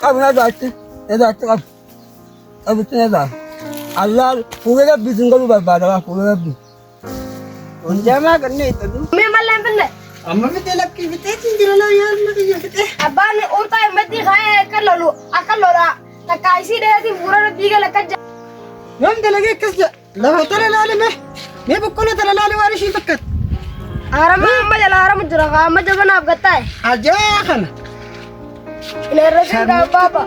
Kabı ne dağıttı? Ne dağıttı kabı? Kabı ne dağıttı? Allah fuga bizim kabı var bana fuga bir. Onca करने इतना दूर मैं मल्ले बंदे अम्मा भी तेलक की बिते चिंदिरा लो यार मुझे ये बिते अब्बा ने उड़ता है मत दिखाए कर लो अकल लो रहा ना कैसी रहती पूरा दीगा लग जा يوم تلاقي كسر لو ترى لا لا मैं بقول ترى لا لا وارش يفكر आराम में जला आराम जरा काम में जब आप करता है अजा खन ले रहे का बाबा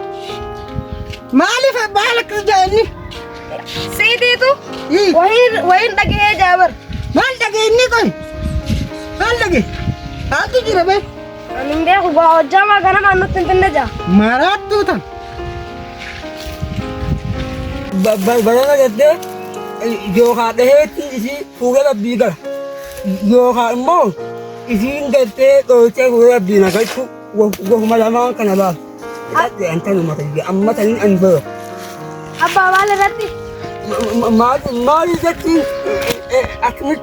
माली في بالك جاني सही दे तू ये वही लगे जावर माल लगे इन्हीं कोई माल लगे हाँ तो जी रबे निंदे को बहुत जमा करना मानो तुम जा मारा तू था बड़ा ना कहते जो खाते हैं इसी फूगे का बीगर जो खा मो इसी कहते तो चे फूगे का बीना का वो हमारा माँ का ना बात ये अंतर नहीं मत ये अम्मा तनी अनबर अब्बा वाले रहती माल जैसी अक्सर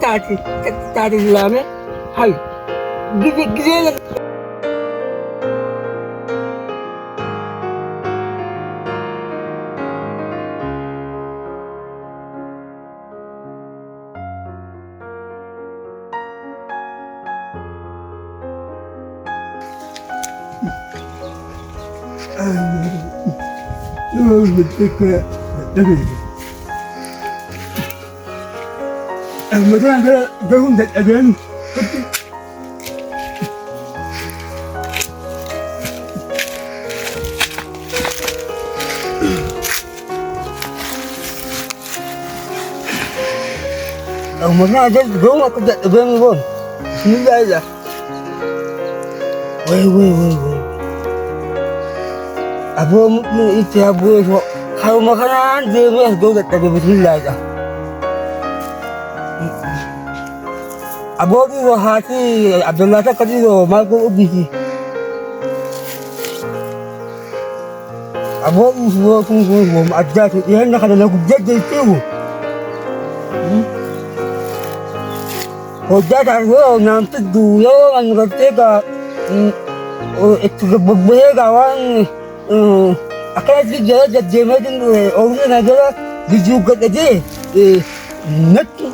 तारी लामे हाय गिरे مثلا جاهم الاذان لو مثلا جاهم كنت الاذان يقول بسم الله ده وي ابو مؤمن انت يا ابوي خلوا مكان زي ما يهدوا بسم الله ده Abu Wahati Abdullah tak kado mago ubi. Abu Uwa kungu ajat yan nak na gujat dito. Hojat arwo nam tu dulo ang rote ka itu bugbe gawan akala di jala jeme din oru na jala di juga aje net tu.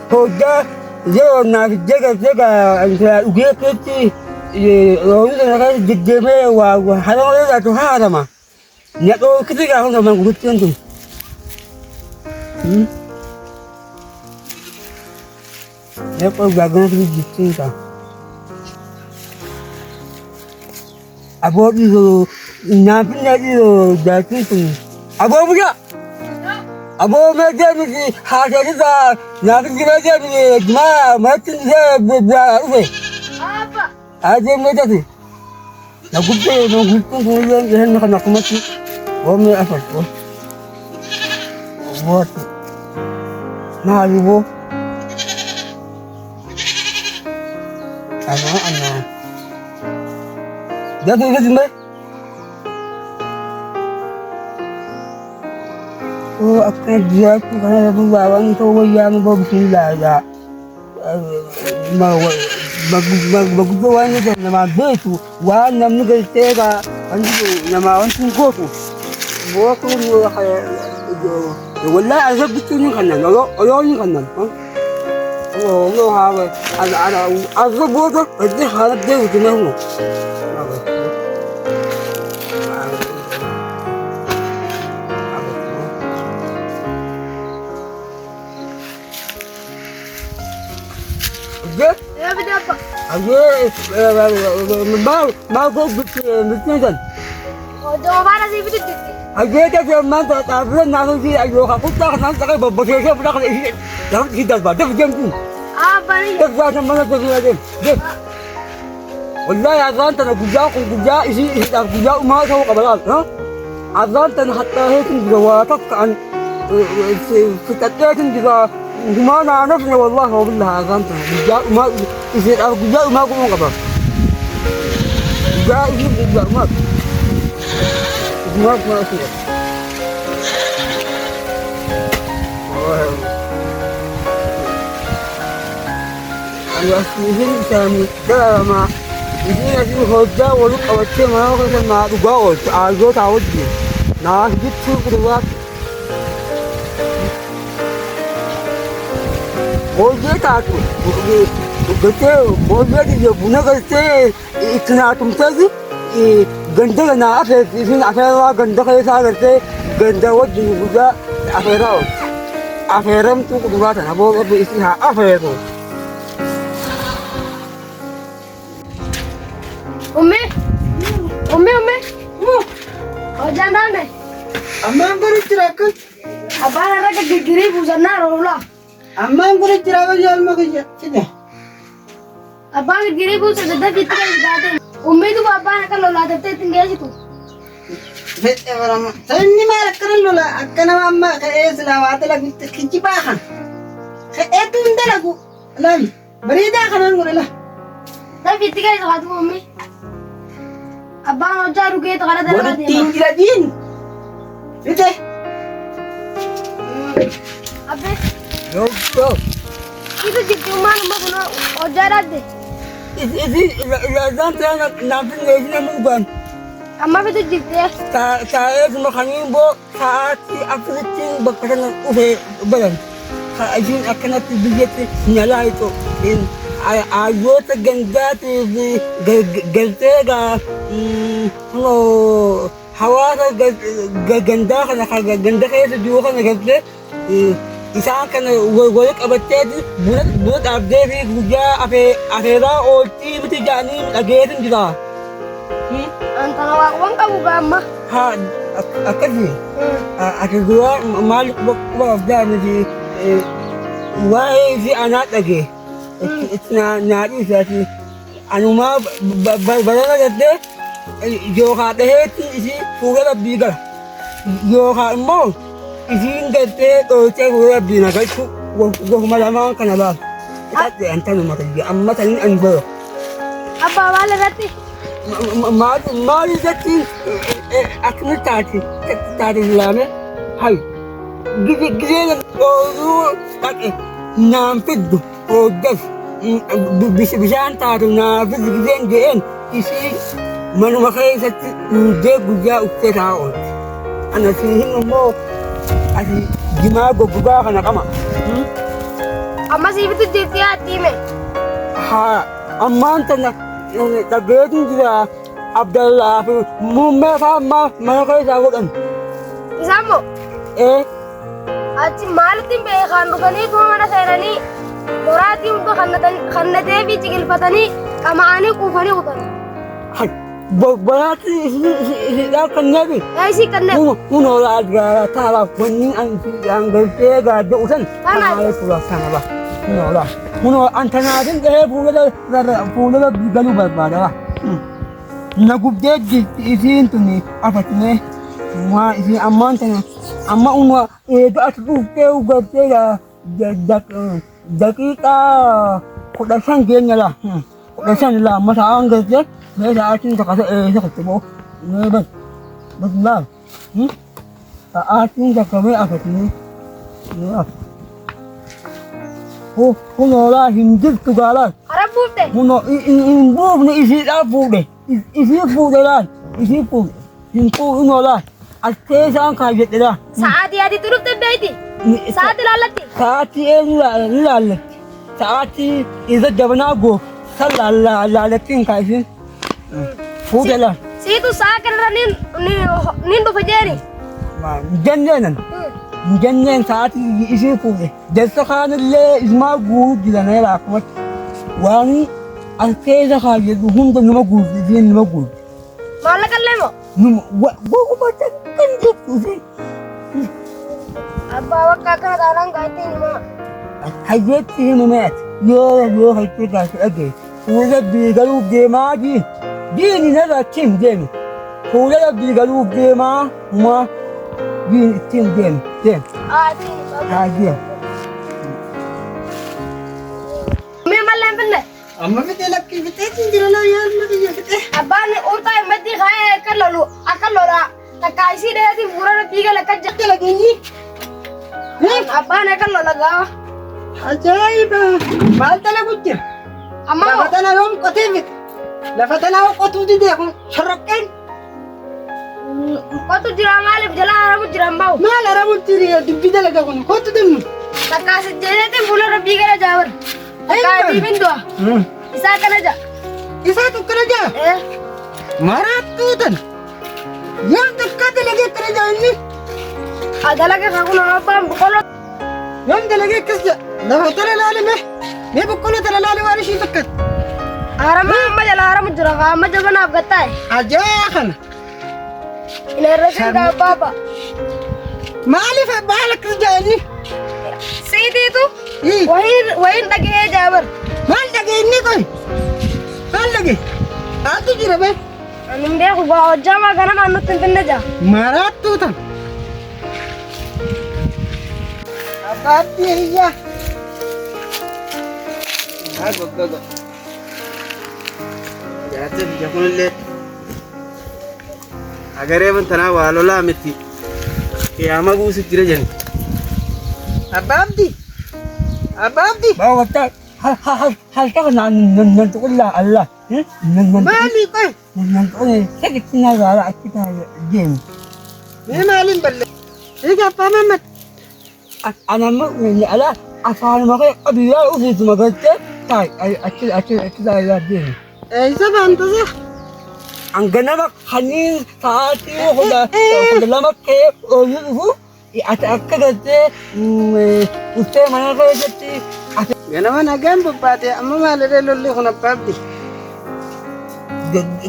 Hojat जो ना जगह जगह उगे के रोज ना जिद्दे में वो हरा वाला तो हरा मा या तो किसी का हम लोग गुरुत्व तो ये पर बागों की जिद्दी का अब वो भी जो नापी नहीं जो जाती तो अब वो क्या अब मैं जब हाथ से था ना भी जब मैं तुझे बुलाऊंगा अब्बा आज मैं जाती ना गुप्ते को ये ना ना कुछ वो मैं ऐसा वो ना वो ana jatuh ke sini oh akan dia tu kan bawang tu yang berbila ya mau bagus bawang itu nama betu wan nam ni kerja anu nama wan tunggu tu buat tu dia kayak wala azab betul ni kan lo ni kan lo ada azab buat tu halat dia tu mana ya betul apa mau kau bisnis kan? oh jawabannya sih betul Aja dia mantap tapi nak sih ayo aku tak nak tak berbeza pun tak ini jangan kita baca macam tu apa ni tak baca mana tu lagi deh والله أذان تنقجا قجا إذا تنقجا ما هو قبلان ها أذان تنحطها هيك جواتك عن في تتات جزا ما نعرفنا والله والله أذان تنقجا ما إذا تنقجا ما هو قبلان جاء إذا ما أصير أنا أصير سامي دراما Isin asii hojjaa waliin qabattee mana keessa naa dhugaa ooltu aayyoota wajjin naa hidhittuu qubaatti. Booddee taatu galtee booddee buna galtee itti naa tumteeti ganda naa afeetti isin afeeraa ganda keessaa galtee ganda wajjin guyyaa afeeraa ooltu. Afeeramtuu qubaata na booda isin haa afeeru. Ummi. Hojjaan daandee. Ammaan kun jira akka Abbaan har'a girgirii buusannaa roolaa. ammaan kun jira akka jaalma kiyya fide. Abbaan girgirii buusa daddafiitti kan dhugaateen. Ummiitu abbaan akka lolaa teftee ittiin geessitu. Fedhe barama. Sanni maal akkana lola akka nama amma ka'ee silaa waa dalagutti kijibaa kan. Ka'eetu hin dalagu. Laali bareedaa kanaan godhe la. Dafiitti kan dhugaatuu ummi. Abbaan hojjaa dhugee tokko dhala Walitti deema. hin jiradiin. Fide. Abbee. Yoo Itu jirti ummaan amma kun hojjaa dhaabde. isin ilaalaan ta'an naafin leesina mugaan Amma fitu jirti. taa'ee suma kaniin boo sa'aatii afurittiin bakka sana dhufee balan isin akkanatti biyyatti nyalaayitu aayyoota gandaatiif galtee hawaasa gandaa kana ganda keessa jiru kana galtee isaan kana wali qabatteeti buna dhaabdee fi guyyaa afeeraa ooltii miti jaanii dhageetin jira. Antara waan qabu gaamma. Haa akkasii ati duraa maal quba qabdaa miti waa'ee fi anaa dhagee itti naa dhiisaati anumaa barana gaddee yookaan dhaheetti isii fuula rabbii gara yookaan immoo isiin galtee dhootee fuula rabbii na galchu gofuma lamaan kana baaf hidhadhe antanuma tajjii amma taniin an boro. Abbaa maal irratti? Maal irratti akkami taate ilaame hay gisee ooluu dhaqe naan fiddu ooggas bishaan taatu naa fiddu giseen je'een isii manuma keessatti hundee guyyaa uffee taa oolti. Ana siin immoo ati jimaa goggogaa kana qaba. Amma siifitu jirti haa dhiime. Haa ammaan tana dhageetiin jira Abdallaa fi muummee fa'aa mana keessaa godhan. Isaan moo achi maalitti beekaan dhufanii kuma mana seenanii boraatii hunda kannatee fi ciqilfatanii qama'anii quufanii kutan. Boraatti isiidhaan kanneefi. Isii kanneen. Kunoo laa taalaaf wanni an galtee gaadde usan. Kana suuraaf kana ba. Kunoo antanaatiin dhahee fuuldura galuu barbaada ba. Na gubdee jirti isiin tuni afatnee waa isiin ammaan tana amma uma eega ati dhuftee galtee daqiiqaa 15 keenya la 15 la amma ta'an galtee mee sa'aatiin takka ta'ee tokko boo mee bas laal sa'aatiin takka mee afatnee kunoo laa hin jirtu gaalaan. hara buufte. Kunoo hin buufne isiidhaan fuudhe. Isii fuudhe laal. Isii fuudhe. Hin fuudhinoo laal. As keessaan kaayedhe laal. Sa'aatii adiitu dhufte beeyti. Sa'aatii laallatti. Sa'aatii eenyu laallatti. Sa'aatii isa jabanaa goof. San laallatti hin kaayisiin. Fuudhe laal. Siitu sa'a kanarra nin dhufa jeeri. Jenneenan. Jenneen sa'aatii isii fuudhe. Jalsa kaanillee ismaa guuruu jiranee laakumatti. Waan as keessa kaayedhu hunda nama guurti isiin nama guurti. Maallaqallee moo? Goguma kan jettuufi. Abbaa bakka akkana taanaan gaa'etti himaa. Hayyeetti himumeet yoo hayyee gaasi dhagee fuula biigaluuf deemaa diini narra ittiin deemi. Fuula biigaluuf deemaa maa diini ittiin deemi. Hayyee. Mee malleen finne? Amma fide lakkii fiteetiin jira laa yaalma kiyya fide. Abbaan urtaa himmatti kaa'ee akka lolaa. Takka isii dheetiin fuula biigala akka jette lageenyi. Abbaan akka lola gaafa. Ajaa'iba! Maal dalagu jira? Amma moo? Lafa tana yoom qotee fite? Lafa tanaa qotuu didee kun shorroqqeen Qotu jira maaliif jala haramu jira mba'u. maal aramutti dubbii dalaga kun kottu deemu. Takkaas jeeseetiin fuula rabbii gara jaawar. Takkaa diimin du'a. Isaa kana ja. Isaatu akkana jaa maraattuu tan yoom takkaa dalagee akkana jaa inni Dalaga kakun abbaan boqqolloo. yoom dalagee akkas jaa lafa tala laalime mee boqqolloo tala laale waan ishii fakkat Harama amma jala haramu jira kaa amma jabanaaf gattaa'e. ajaa kana Ina irratti gaabbaaba. maaliif baal akkas jaa inni Siitiitu Ii. wayin dhagee jaabar. maal dhagee inni koy maal dhagee aaltu jira bee Anin beeku gaa hojjaamaa ganama nutti hin finne jaa. maraattuu tan abbaatti hiyyaa haa goggogo jaarsa biyya kunillee agaree bantanaa waa lolaa miti qiyaama buusi jira jenni abbaabdi abbaabdi Bawa waktu hal tak nanti ulah Allah. maalii qoy Nanti ulah sakit sini ada kita game. mee maaliin balle eega abbaa mamad Anak mak ni ala asal makai abia usi cuma kerja. Tai, acil ada game. eeysa baantasa Anggana mak hanin saat itu kuda lama ke itu ada kerja usai mana kerja ganama nagaan bobbaate amma maaliree lolli kun abbaabdi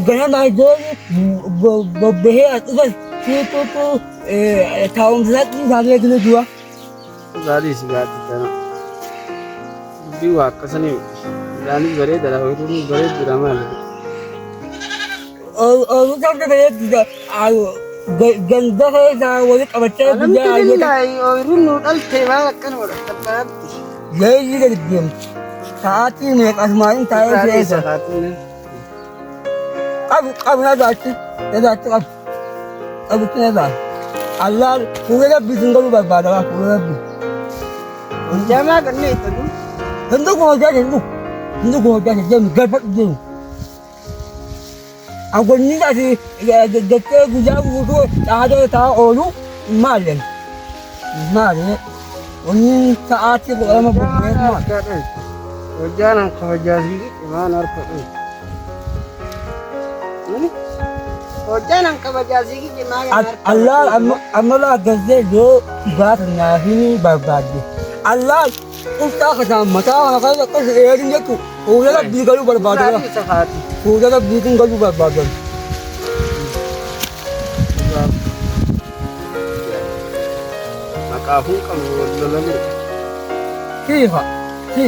Ganyan na doon, babahe at iba, sito to, taong lahat yung sabi ko na dua. gaadii si gaaddi tana dubbii waa akkasanii midhaanis bareedadha ooyiruunis bareeddudha maalidha O sabi na kaya, ganda kayo sa wali kabatsa, alhamdulillahi ooyiruun nuu dhalte waan akkana godhatta abbaabdi Yay, yun na din. Sa atin, may kasmain tayo sa gaadii isa. sakaatiin Abu na dati, abu na dati. Allah, kung nabbi, kung nabbi, barbada ka, kung nabbi. hojjaamaa ganne itti dun Hindi ko dyan, hindi ko dyan, gabat din. Ako nila si, dati guja ko, ada tao olu, malin. Malin. Unin sa atin ko alam problema. hojjaan an kabajaasii imaan harkadhu hojjaan an kabajaasii imaan Allah amala gaze do baat nahi barbadi. Allah usta ka mata ka ka erin yaku. Ula bi galu barbadi. gaadii sakaati Ula bi galu barbadi. maqaafuu qabnu wal lolanii Siha, si.